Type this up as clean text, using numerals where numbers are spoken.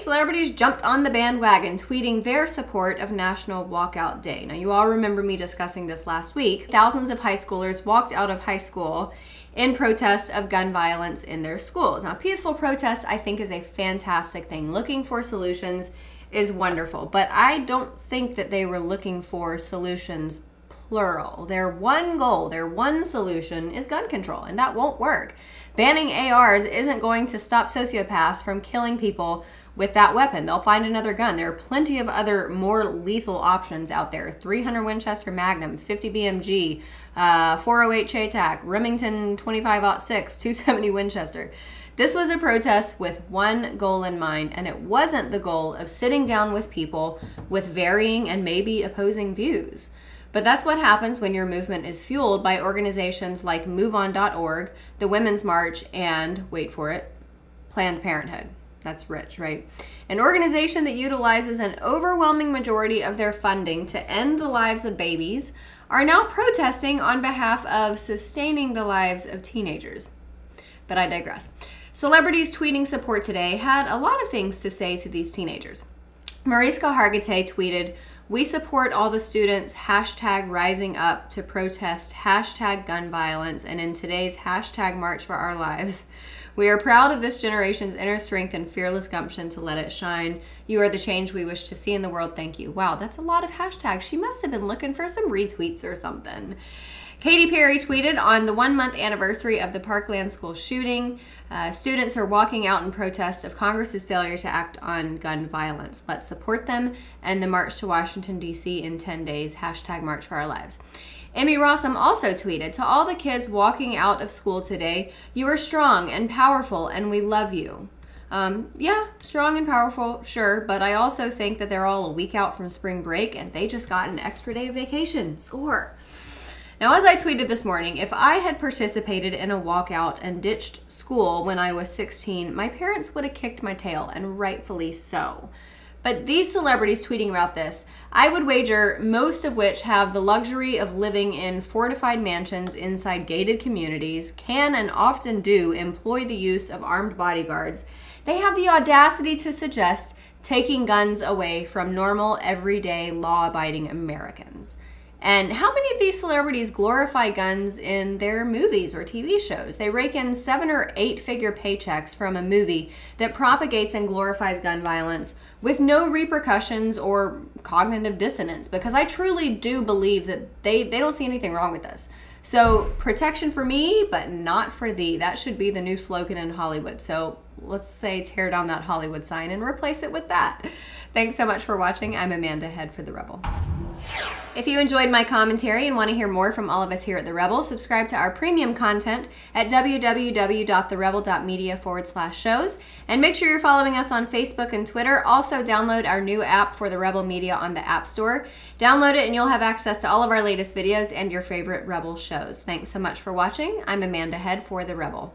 Celebrities jumped on the bandwagon, tweeting their support of National Walkout Day. Now, you all remember me discussing this last week. Thousands of high schoolers walked out of high school in protest of gun violence in their schools. Now, peaceful protest, I think, is a fantastic thing. Looking for solutions is wonderful, but I don't think that they were looking for solutions plural. Their one goal, their one solution is gun control, and that won't work. Banning ARs isn't going to stop sociopaths from killing people with that weapon. They'll find another gun. There are plenty of other more lethal options out there. 300 Winchester Magnum, 50 BMG, 408 CHATAC, Remington 25-06, 270 Winchester. This was a protest with one goal in mind, and it wasn't the goal of sitting down with people with varying and maybe opposing views. But that's what happens when your movement is fueled by organizations like MoveOn.org, the Women's March, and, wait for it, Planned Parenthood. That's rich, right? An organization that utilizes an overwhelming majority of their funding to end the lives of babies are now protesting on behalf of sustaining the lives of teenagers. But I digress. Celebrities tweeting support today had a lot of things to say to these teenagers. Mariska Hargitay tweeted, "We support all the students #rising up to protest #gun violence and in today's #march for our lives. We are proud of this generation's inner strength and fearless gumption to let it shine. You are the change we wish to see in the world. Thank you." Wow, that's a lot of hashtags. She must have been looking for some retweets or something. Katy Perry tweeted, on the 1-month anniversary of the Parkland school shooting, students are walking out in protest of Congress's failure to act on gun violence. Let's support them and the march to Washington, D.C. in 10 days, #march for our lives. Amy Rossum also tweeted, to all the kids walking out of school today, you are strong and powerful and we love you. Yeah, strong and powerful, sure, but I also think that they're all a week out from spring break and they just got an extra day of vacation. Score. Now, as I tweeted this morning, if I had participated in a walkout and ditched school when I was 16, my parents would have kicked my tail, and rightfully so. But these celebrities tweeting about this, I would wager most of which have the luxury of living in fortified mansions inside gated communities, can and often do employ the use of armed bodyguards. They have the audacity to suggest taking guns away from normal, everyday, law-abiding Americans. And how many of these celebrities glorify guns in their movies or TV shows? They rake in 7- or 8-figure paychecks from a movie that propagates and glorifies gun violence with no repercussions or cognitive dissonance, because I truly do believe that they don't see anything wrong with this. So protection for me, but not for thee. That should be the new slogan in Hollywood. So let's say tear down that Hollywood sign and replace it with that. Thanks so much for watching. I'm Amanda, Head for The Rebel. If you enjoyed my commentary and want to hear more from all of us here at The Rebel, subscribe to our premium content at www.TheRebel.media/shows. And make sure you're following us on Facebook and Twitter. Also, download our new app for The Rebel Media on the App Store. Download it and you'll have access to all of our latest videos and your favorite Rebel shows. Thanks so much for watching. I'm Amanda, Head for The Rebel.